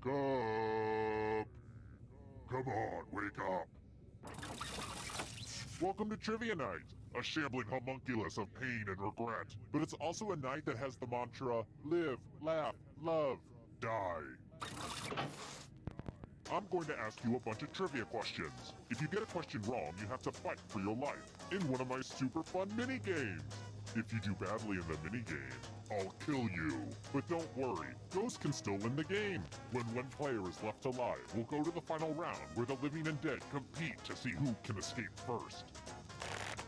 up! Come on, wake up! Welcome to Trivia Night, a shambling homunculus of pain and regret. But it's also a night that has the mantra, live, laugh, love, die. I'm going to ask you a bunch of trivia questions. If you get a question wrong, you have to fight for your life in one of my super fun mini-games. If you do badly in the mini-game, I'll kill you. But don't worry, ghosts can still win the game. When one player is left alive, we'll go to the final round where the living and dead compete to see who can escape first.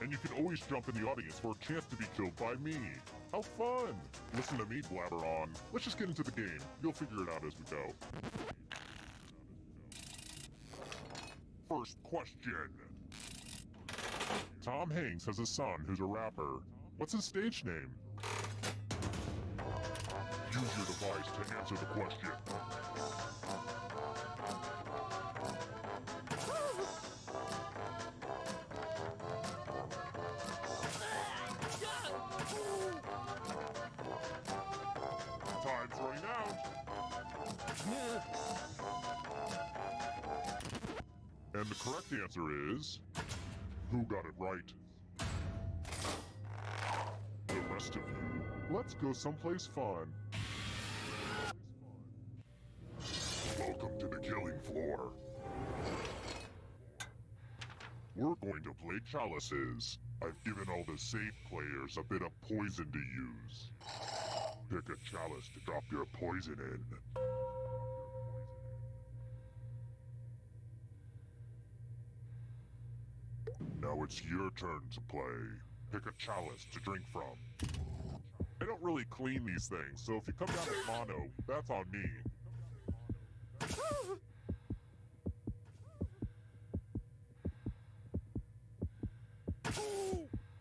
And you can always jump in the audience for a chance to be killed by me. How fun! Listen to me blabber on. Let's just get into the game. You'll figure it out as we go. First question. Tom Hanks has a son who's a rapper. What's his stage name? Use your device to answer the question. Time's running out. And the correct answer is... who got it right? The rest of you, let's go someplace fun. Welcome to the killing floor. We're going to play chalices. I've given all the safe players a bit of poison to use. Pick a chalice to drop your poison in. Now it's your turn to play. Pick a chalice to drink from. I don't really clean these things, so if you come down with mono, that's on me.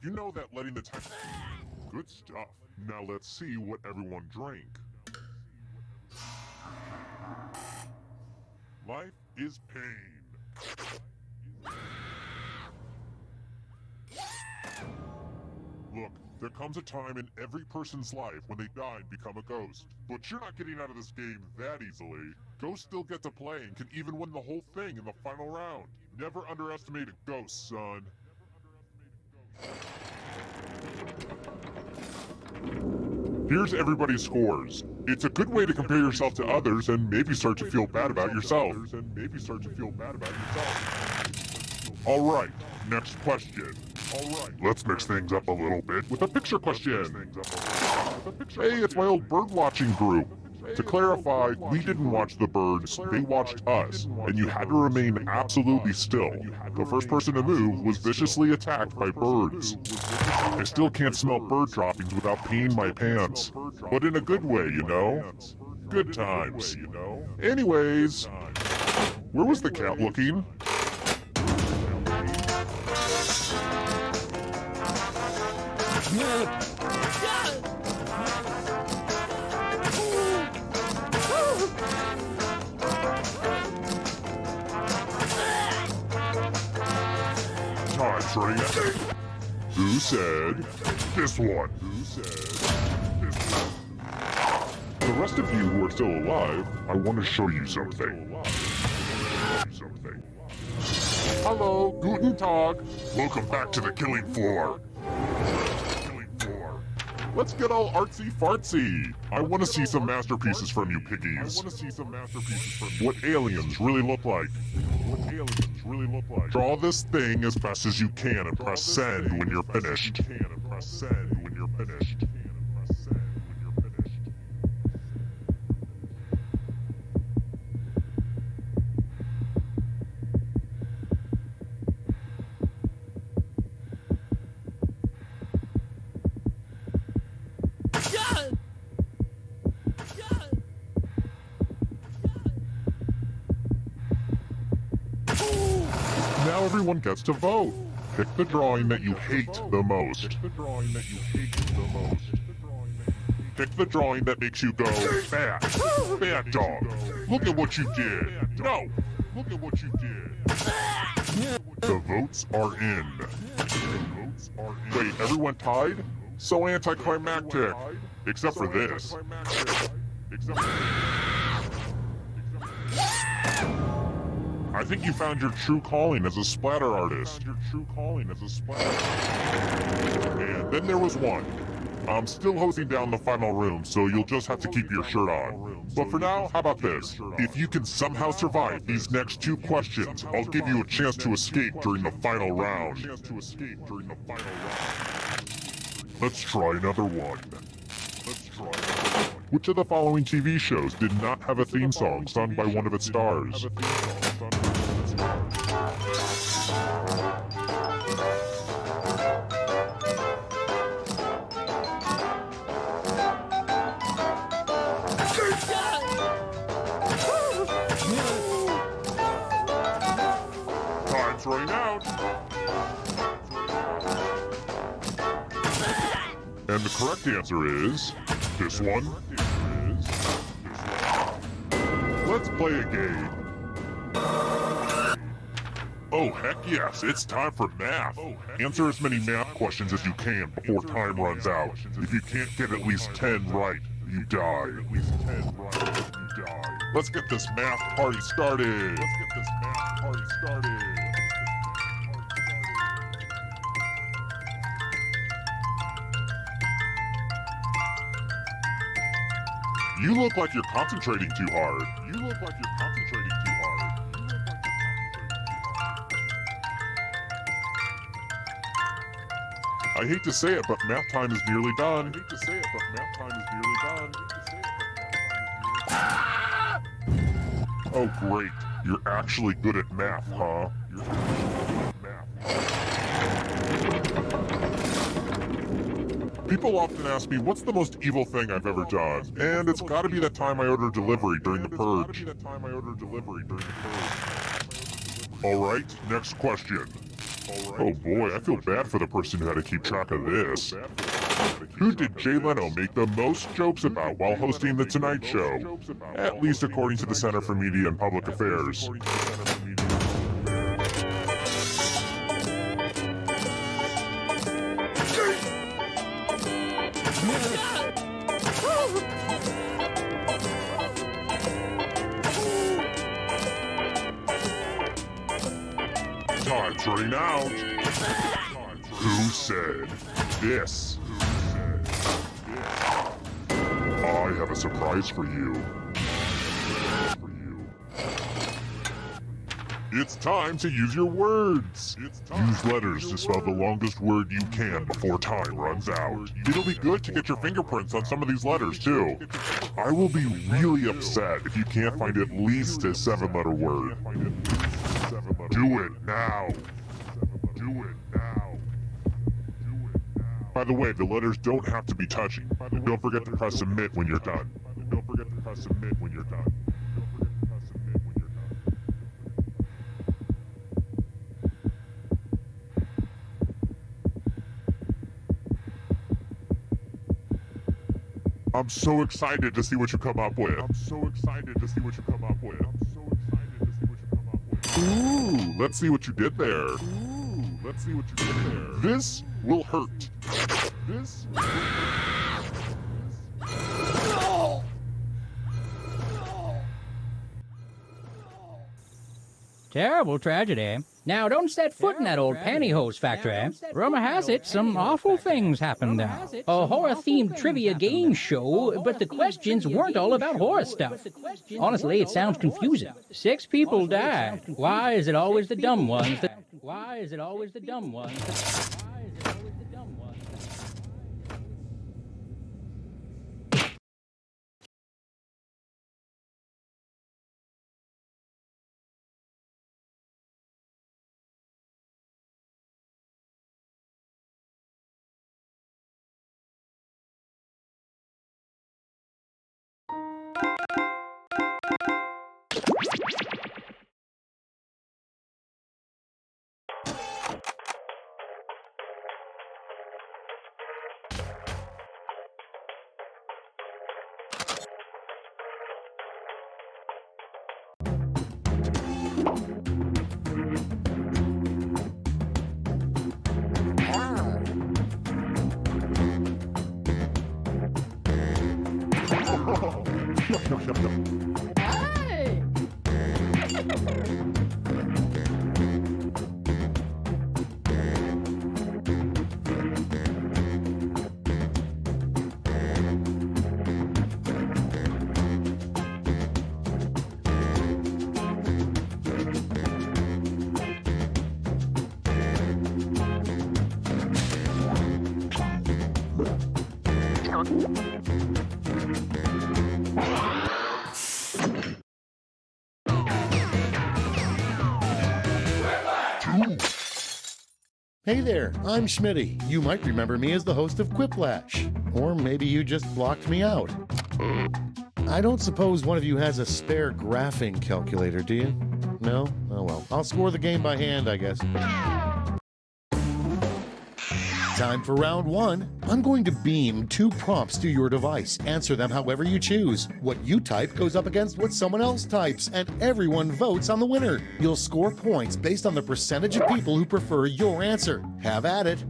You know that letting the time... Good stuff. Now let's see what everyone drank. Life is pain. Look, there comes a time in every person's life when they die and become a ghost. But you're not getting out of this game that easily. Ghosts still get to play and can even win the whole thing in the final round. Never underestimate a ghost, son. Here's everybody's scores. It's a good way to compare yourself to others and maybe start to feel bad about yourself. Alright, next question. Alright, let's mix things up a little bit with a picture question. Hey, it's my old bird watching group. To clarify, we didn't watch the birds, they watched us, and you had to remain absolutely still. The first person to move was viciously attacked by birds. I still can't smell bird droppings without peeing my pants, but in a good way, you know? Good times. Anyways, where was the cat looking? Time's running out. Who said this one? The rest of you who are still alive, I want to show you something. Hello, guten Tag. Welcome back to the killing floor. Let's get all artsy-fartsy. I want to see some masterpieces from you, piggies. What aliens really look like. Draw this thing as fast as you can and press send when you're finished. Now everyone gets to vote. Pick the drawing that you hate the most. Pick the drawing that makes you go, bad. Bad dog. Look at what you did. No. Look at what you did. The votes are in. Wait, everyone tied? So anticlimactic. Except for this. I think you found your true calling as a splatter artist. And then there was one. I'm still hosing down the final room, so you'll just have to keep your shirt on. But for now, how about this? If you can somehow survive these next 2 questions, I'll give you a chance to escape during the final round. Let's try another one. Which of the following TV shows did not have a theme song sung by one of its stars? Time's running out. And the correct answer is this one. Let's play a game. Oh, heck yes, it's time for math. Answer as many math questions as you can before time runs out. If you can't get at least 10 right, you die. Let's get this math party started. You look like you're concentrating too hard. I hate to say it, but math time is nearly done. Oh, great. You're actually good at math, huh? People often ask me, what's the most evil thing I've ever done? And it's gotta be that time I ordered delivery during the purge. Alright, next question. Oh boy, I feel bad for the person who had to keep track of this. Who did Jay Leno make the most jokes about while hosting The Tonight Show? At least according to the Center for Media and Public Affairs. Time's running out. Who said this? I have a surprise for you. It's time to use your words. Use letters to spell the longest word you can before time runs out. It'll be good to get your fingerprints on some of these letters too. I will be really upset if you can't find at least a 7-letter word. Do it now. By the way, the letters don't have to be touchy. Don't forget to press submit when you're done. I'm so excited to see what you come up with. Ooh, let's see what you did there. This will hurt. Terrible tragedy. Now, don't set foot in that old pantyhose factory. Rumor has it some awful things happened there. A horror-themed trivia game show, but the questions weren't all about horror stuff. Honestly, it sounds confusing. 6 people died. Why is it always the dumb ones that... Hey! Hey there, I'm Schmitty. You might remember me as the host of Quiplash. Or maybe you just blocked me out. I don't suppose one of you has a spare graphing calculator, do you? No? Oh well. I'll score the game by hand, I guess. Time for round one. I'm going to beam 2 prompts to your device. Answer them however you choose. What you type goes up against what someone else types, and everyone votes on the winner. You'll score points based on the percentage of people who prefer your answer. Have at it.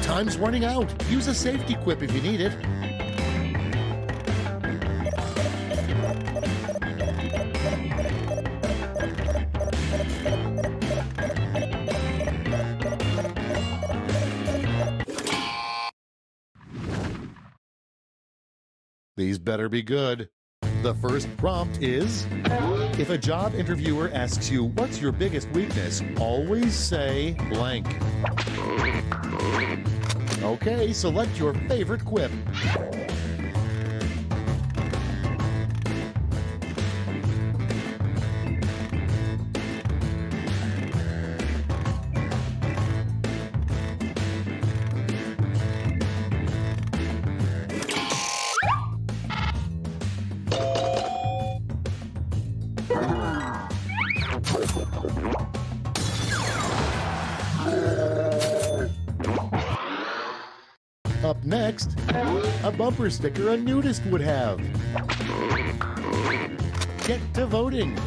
Time's running out. Use a safety quip if you need it. These better be good. The first prompt is, if a job interviewer asks you, what's your biggest weakness? Always say blank. Okay, select your favorite quip. Up next, a bumper sticker a nudist would have. Get to voting.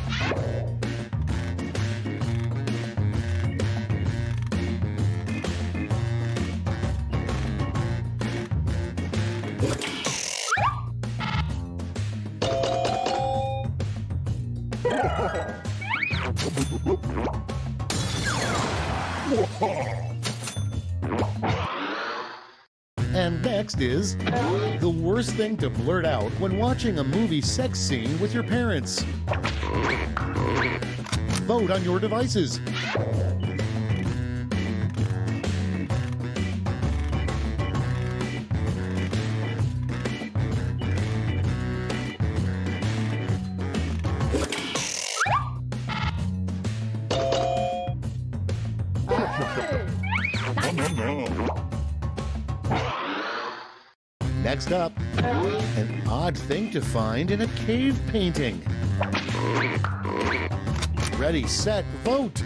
And next is the worst thing to blurt out when watching a movie sex scene with your parents. Vote on your devices. Next up, an odd thing to find in a cave painting. Ready, set, vote!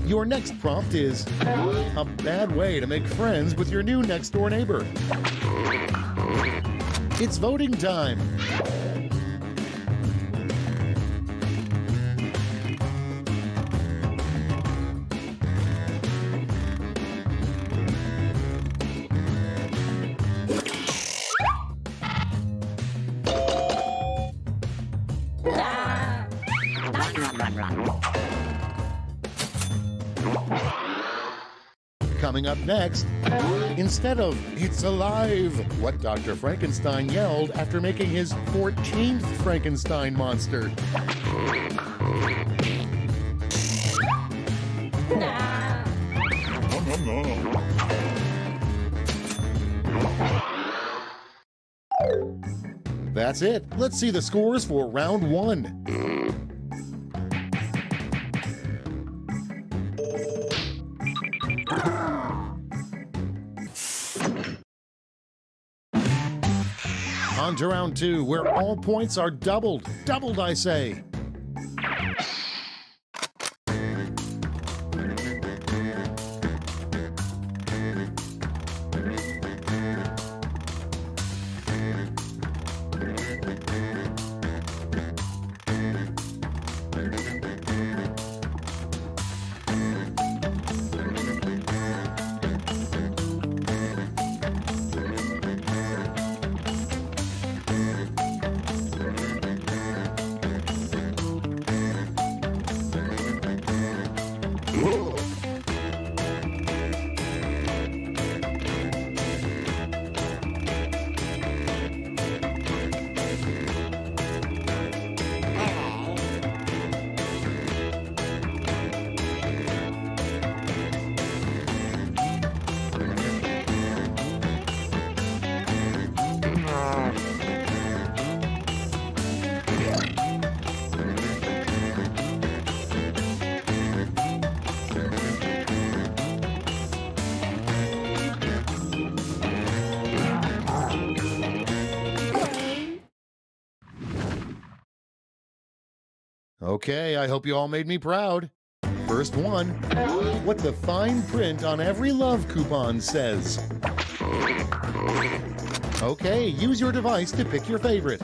Your next prompt is a bad way to make friends with your new next-door neighbor. It's voting time. Coming up next, instead of "It's alive," what Dr. Frankenstein yelled after making his 14th Frankenstein monster. That's it. Let's see the scores for round one. On to round two, where all points are doubled. Doubled, I say. Okay, I hope you all made me proud. First one, what the fine print on every love coupon says. Okay, use your device to pick your favorite.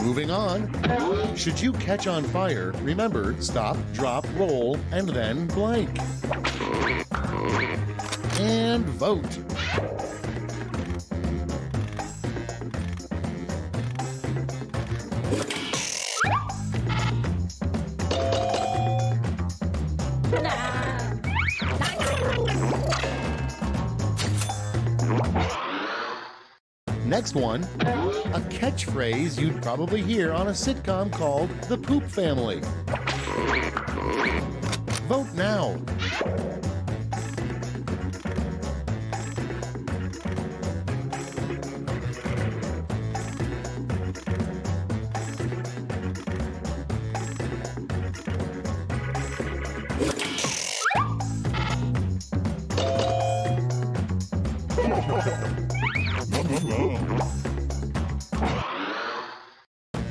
Moving on. Should you catch on fire, remember, stop, drop, roll, and then blank. And vote. Next one, a catchphrase you'd probably hear on a sitcom called The Poop Family. Vote now.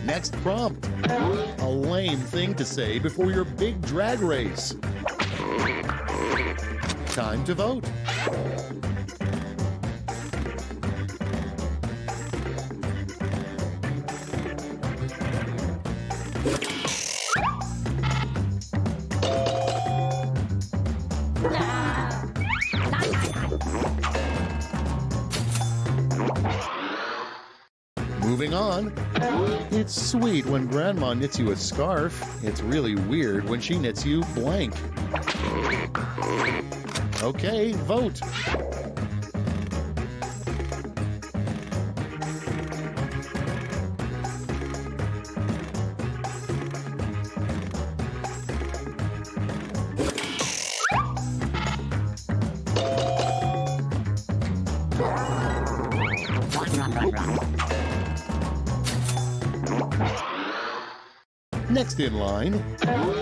Next prompt, a lame thing to say before your big drag race. Time to vote. Moving on. It's sweet when Grandma knits you a scarf. It's really weird when she knits you blank. Okay, vote. Next in line,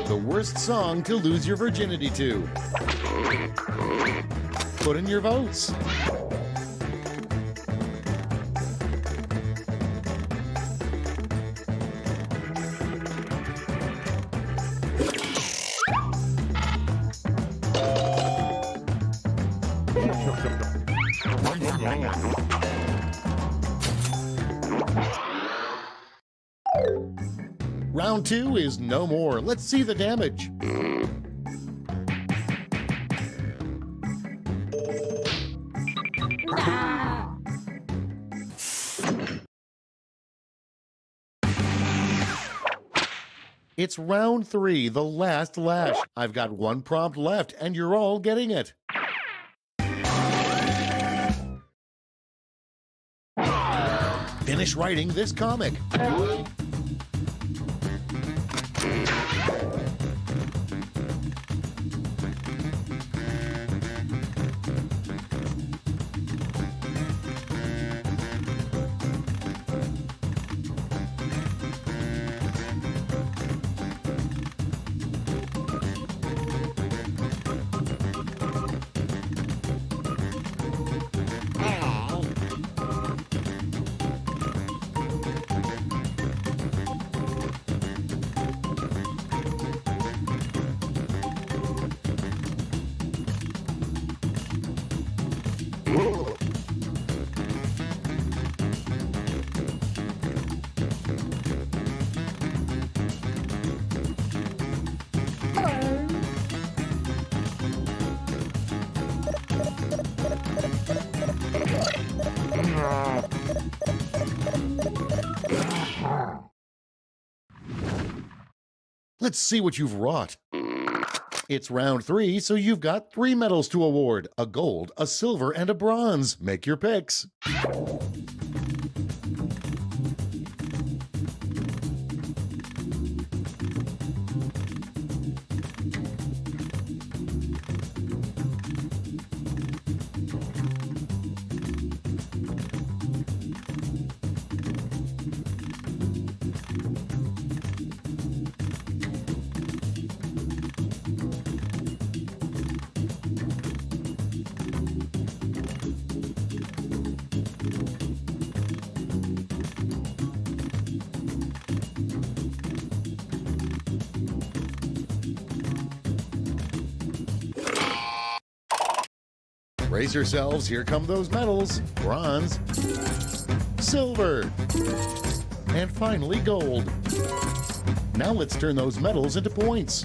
the worst song to lose your virginity to. Put in your votes. Round 2 is no more. Let's see the damage. It's round 3, the last lash. I've got one prompt left, and you're all getting it. Finish writing this comic. Let's see what you've wrought. It's round 3, so you've got 3 medals to award: a gold, a silver, and a bronze. Make your picks. Brace yourselves, here come those medals. Bronze, silver, and finally gold. Now let's turn those medals into points.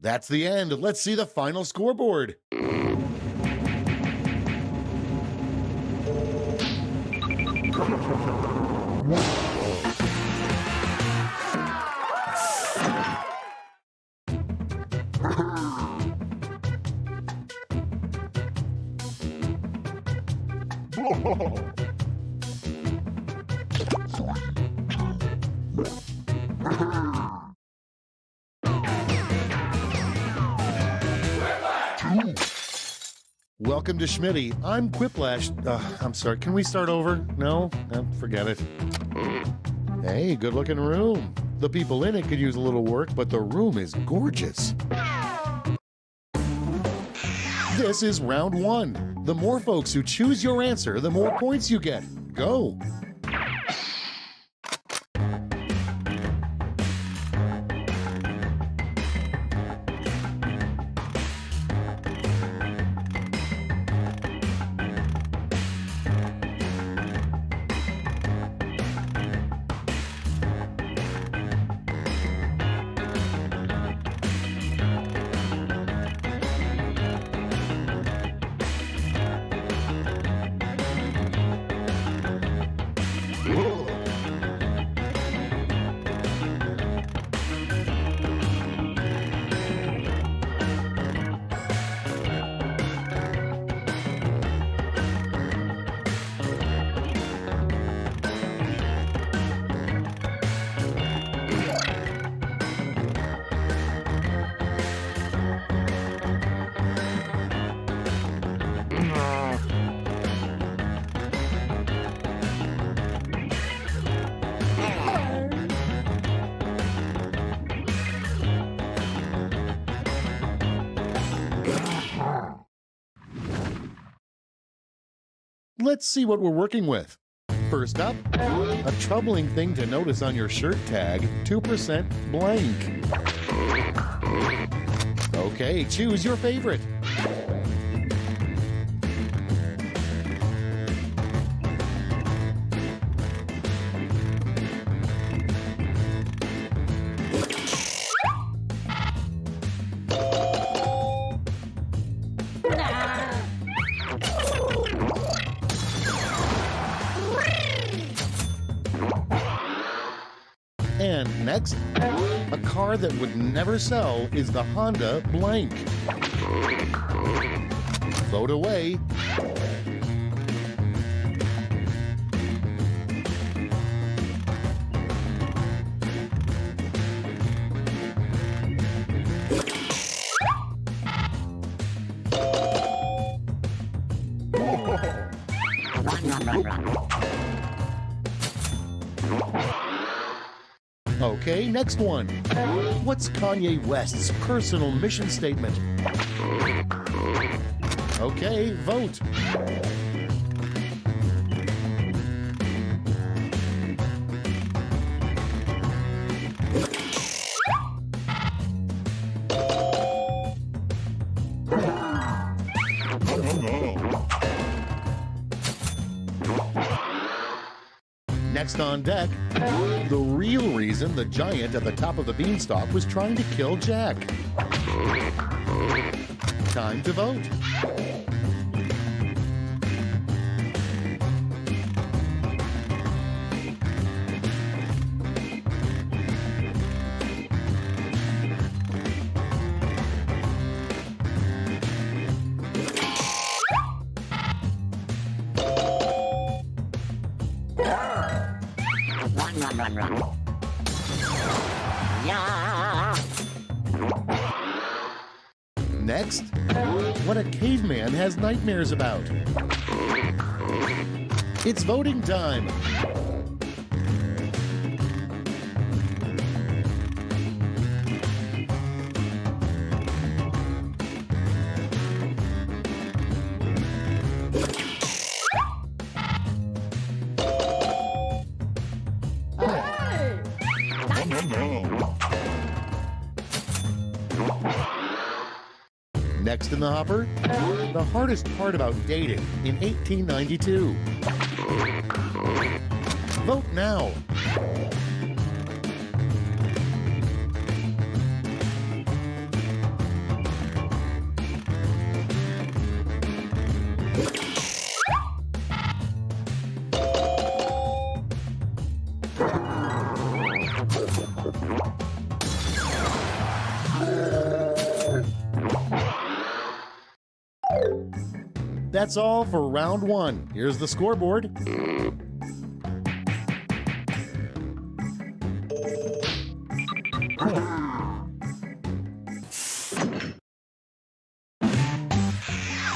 That's the end. Let's see the final scoreboard. Welcome to Schmitty. I'm Quiplash. I'm sorry, can we start over? No? Forget it. Hey, good looking room. The people in it could use a little work, but the room is gorgeous. This is round 1. The more folks who choose your answer, the more points you get. Go. Let's see what we're working with. First up, a troubling thing to notice on your shirt tag, 2% blank. Okay, choose your favorite. And next, a car that would never sell is the Honda blank. Vote away. Okay, next one. What's Kanye West's personal mission statement? Okay, vote. Next on deck, the real reason the giant at the top of the beanstalk was trying to kill Jack. Time to vote. Next, what a caveman has nightmares about. It's voting time. Next in the hopper, the hardest part about dating in 1892. Vote now. That's all for round one. Here's the scoreboard.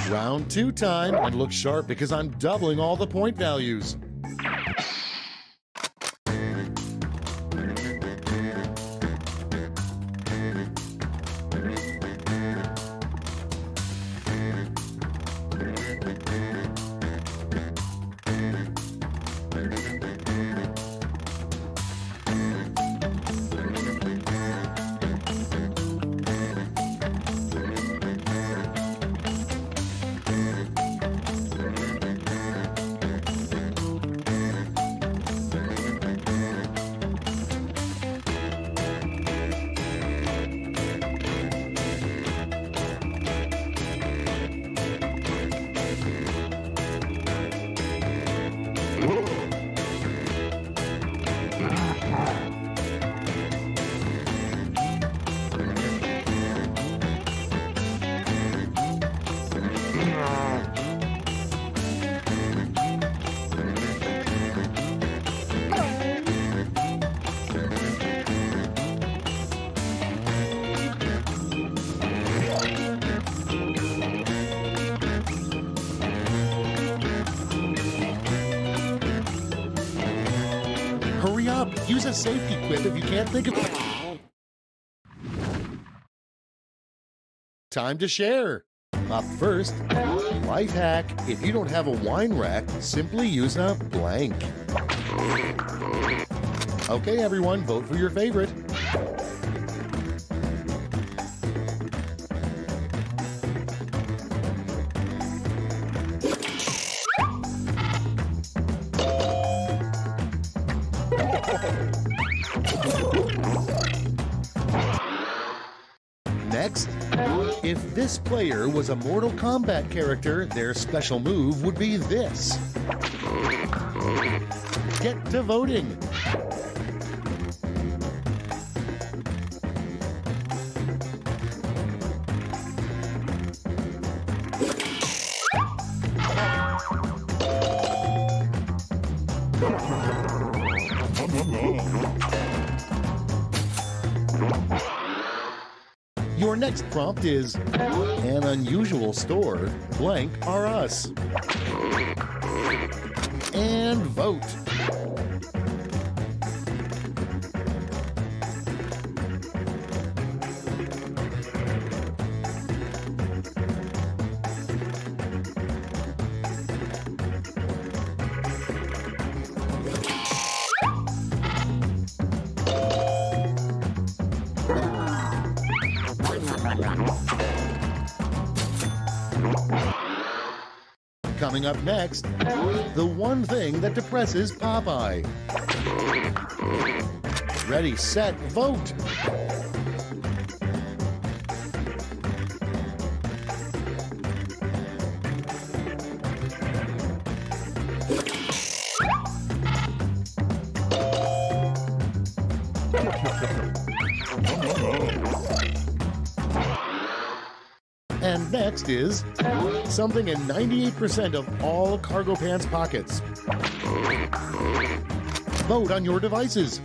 Round two time, and look sharp because I'm doubling all the point values. Hurry up! Use a safety quip if you can't think of it. Time to share. Up first, life hack. If you don't have a wine rack, simply use a blank. Okay, everyone, vote for your favorite. this player was a Mortal Kombat character, their special move would be this. Get to voting. Your next prompt is an unusual store, blank are us. And vote. Coming up next, the one thing that depresses Popeye. Ready, set, vote! And next is something in 98% of all cargo pants pockets. Vote on your devices.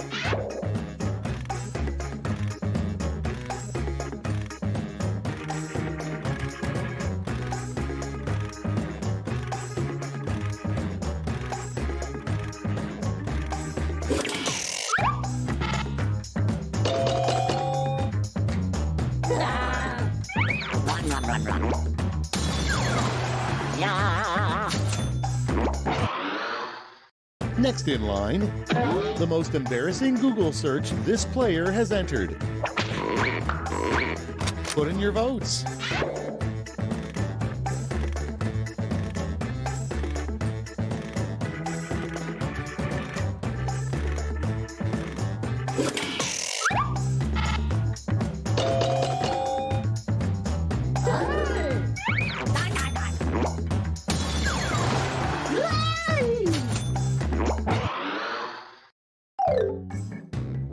Next in line, the most embarrassing Google search this player has entered. Put in your votes.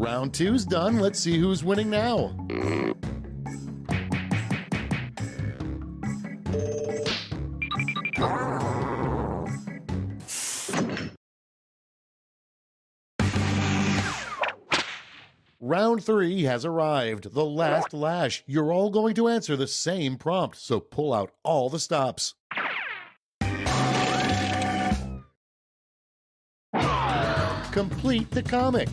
Round two's done. Let's see who's winning now. Round three has arrived. The last lash. You're all going to answer the same prompt, so pull out all the stops. Complete the comic.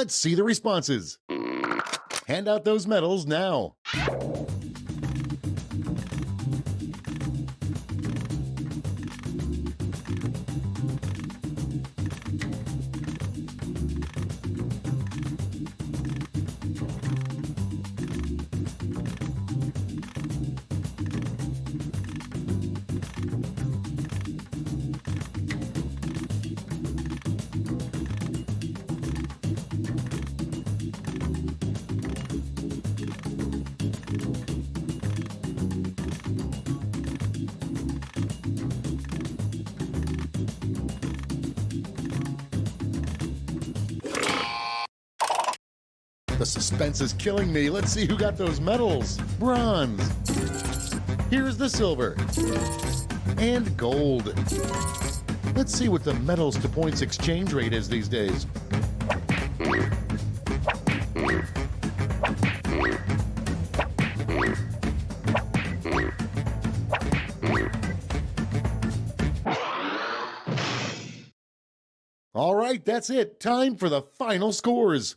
Let's see the responses. Hand out those medals now. The suspense is killing me. Let's see who got those medals. Bronze. Here's the silver. And gold. Let's see what the medals to points exchange rate is these days. All right, that's it. Time for the final scores.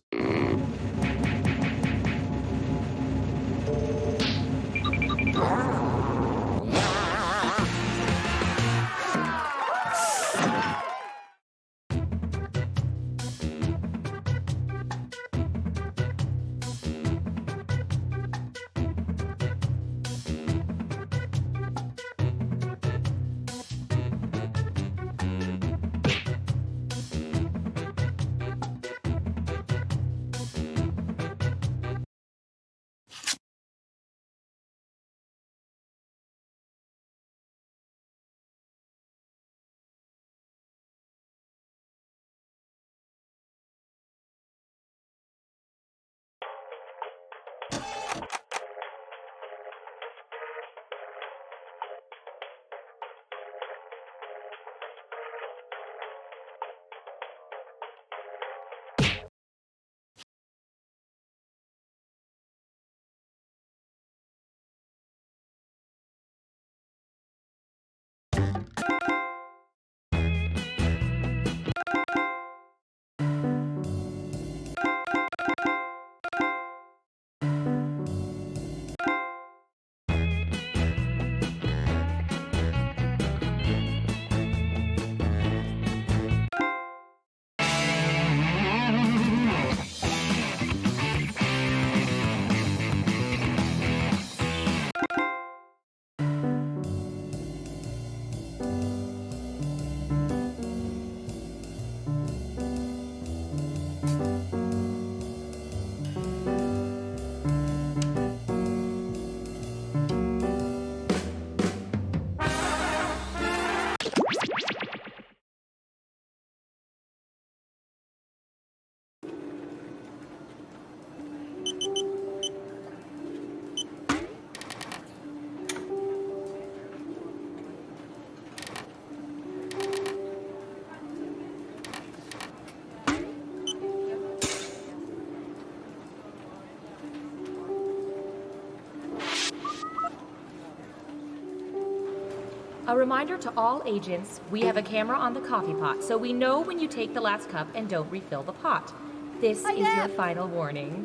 A reminder to all agents, we have a camera on the coffee pot, so we know when you take the last cup and don't refill the pot. This is your final warning.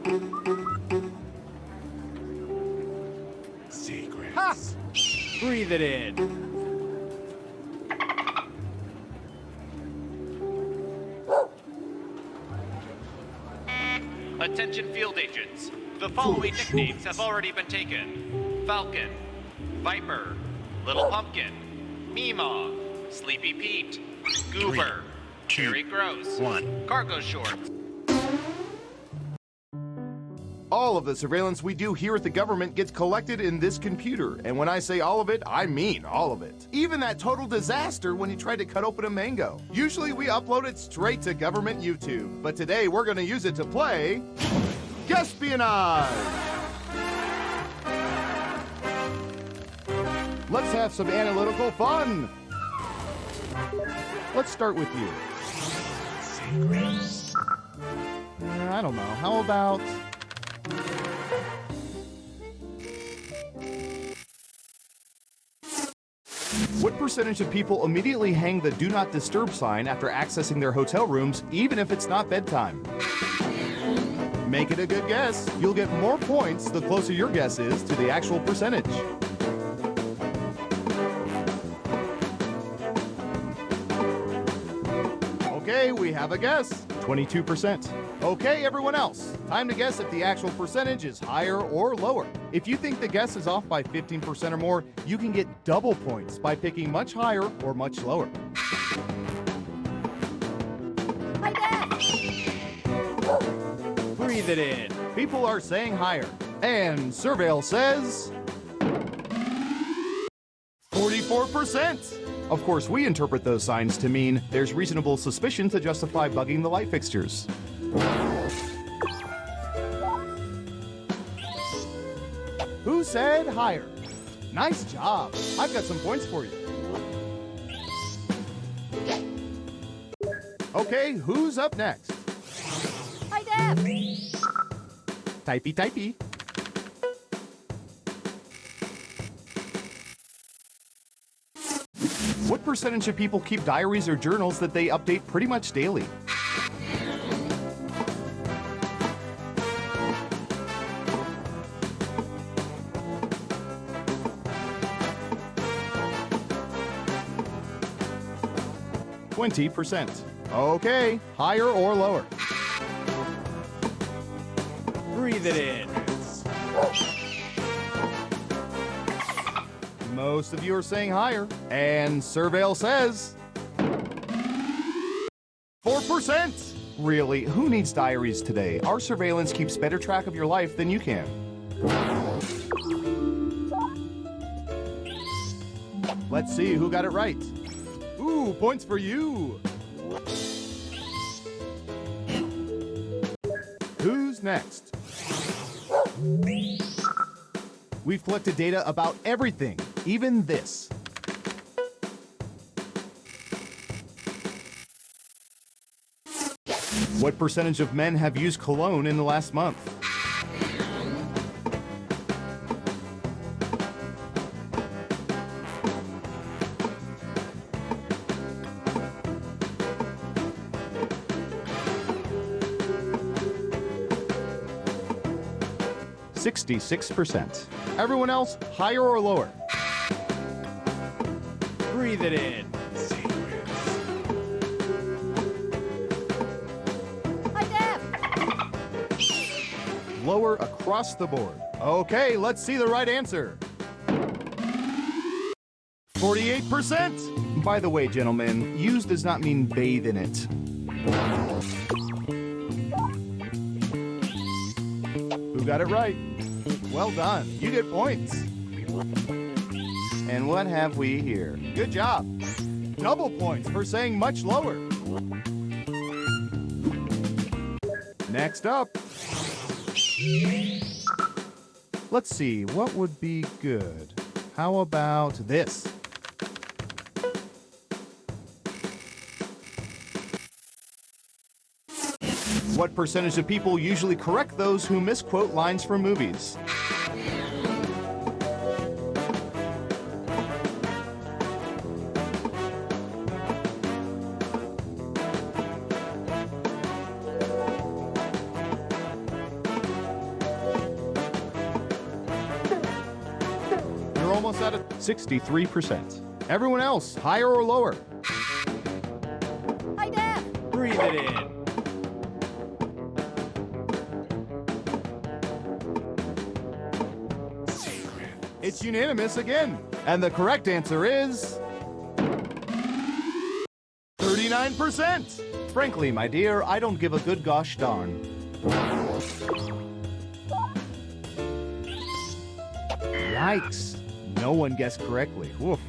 Secrets. Ha! Breathe it in. Attention field agents. The following nicknames have already been taken. Falcon, Viper, Little Pumpkin, Meemaw, Sleepy Pete, Goober, Cherry Gross, Cargo Shorts. All of the surveillance we do here at the government gets collected in this computer. And when I say all of it, I mean all of it. Even that total disaster when he tried to cut open a mango. Usually we upload it straight to government YouTube. But today we're going to use it to play Espionage. Let's have some analytical fun. Let's start with you. I don't know. How about... What percentage of people immediately hang the Do Not Disturb sign after accessing their hotel rooms, even if it's not bedtime? Make it a good guess. You'll get more points the closer your guess is to the actual percentage. Okay, we have a guess. 22%. Okay, everyone else. Time to guess if the actual percentage is higher or lower. If you think the guess is off by 15% or more, you can get double points by picking much higher or much lower. Hi, Dad! Breathe it in. People are saying higher. And Surveil says... 44%! Of course, we interpret those signs to mean there's reasonable suspicion to justify bugging the light fixtures. Who said higher? Nice job. I've got some points for you. Okay, who's up next? Hi, Deb. Typey, typey. What percentage of people keep diaries or journals that they update pretty much daily? %. Okay, higher or lower? Breathe it in. Most of you are saying higher, and Surveil says 4%. Really, who needs diaries today? Our surveillance keeps better track of your life than you can. Let's see who got it right. Ooh, points for you. Who's next? We've collected data about everything, even this. What percentage of men have used cologne in the last month? %. Everyone else, higher or lower? Breathe it in. Hi, Deb. Lower across the board. Okay, let's see the right answer. 48%. By the way, gentlemen, use does not mean bathe in it. Who got it right? Well done. You get points. And what have we here? Good job. Double points for saying much lower. Next up. Let's see, what would be good? How about this? What percentage of people usually correct those who misquote lines from movies? You're almost at 63%. Everyone else, higher or lower? Hi, Deb. Breathe it in. It's unanimous again. And the correct answer is 39%. Frankly, my dear, I don't give a good gosh darn. Yikes. No one guessed correctly. Woof.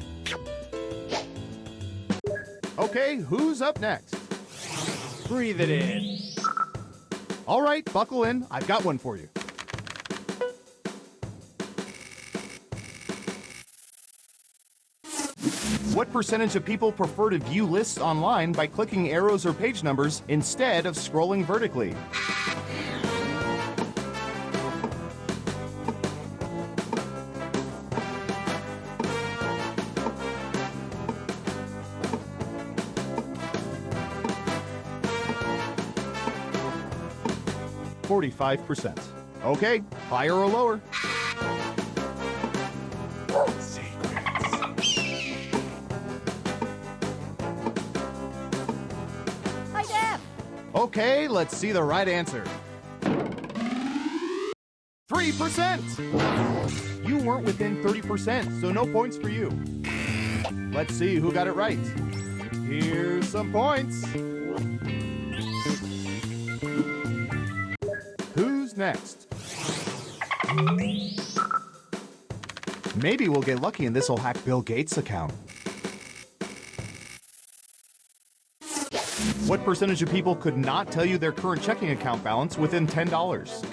Okay, who's up next? Breathe it in. All right, buckle in. I've got one for you. What percentage of people prefer to view lists online by clicking arrows or page numbers instead of scrolling vertically? %. Okay, higher or lower? Hi, Deb. Okay, let's see the right answer. 3%! You weren't within 30%, so no points for you. Let's see who got it right. Here's some points. Who's next? Maybe we'll get lucky and this will hack Bill Gates' account. What percentage of people could not tell you their current checking account balance within $10?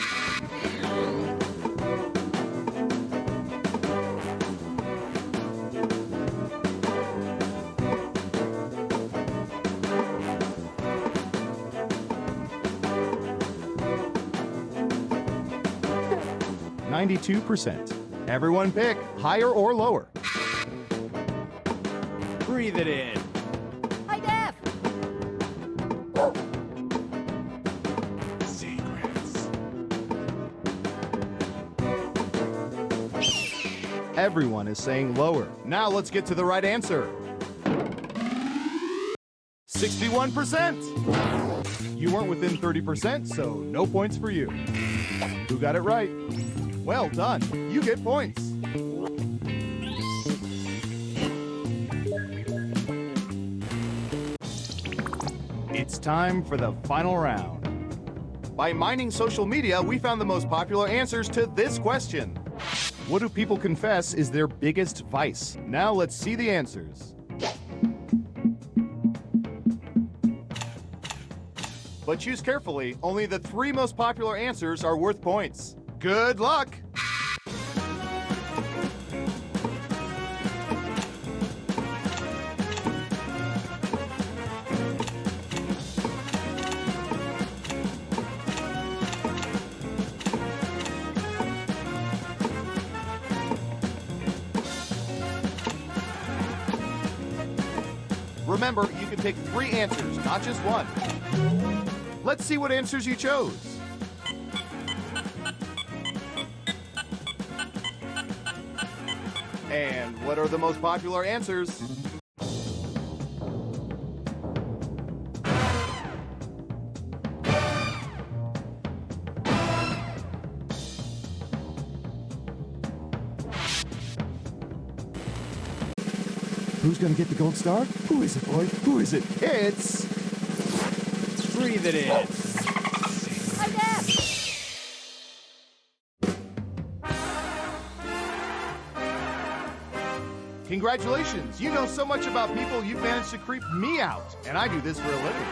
92%. Everyone pick higher or lower. Breathe it in. High def. Everyone is saying lower. Now let's get to the right answer. 61%. You weren't within 30%, so no points for you. Who got it right? Well done. You get points. It's time for the final round. By mining social media, we found the most popular answers to this question. What do people confess is their biggest vice? Now let's see the answers. But choose carefully. Only the 3 most popular answers are worth points. Good luck! Remember, you can pick 3 answers, not just one. Let's see what answers you chose. And what are the most popular answers? Who's gonna get the gold star? Who is it, boy? Who is it? It's... Breathe it in. High def. Congratulations! You know so much about people, you've managed to creep me out. And I do this for a living.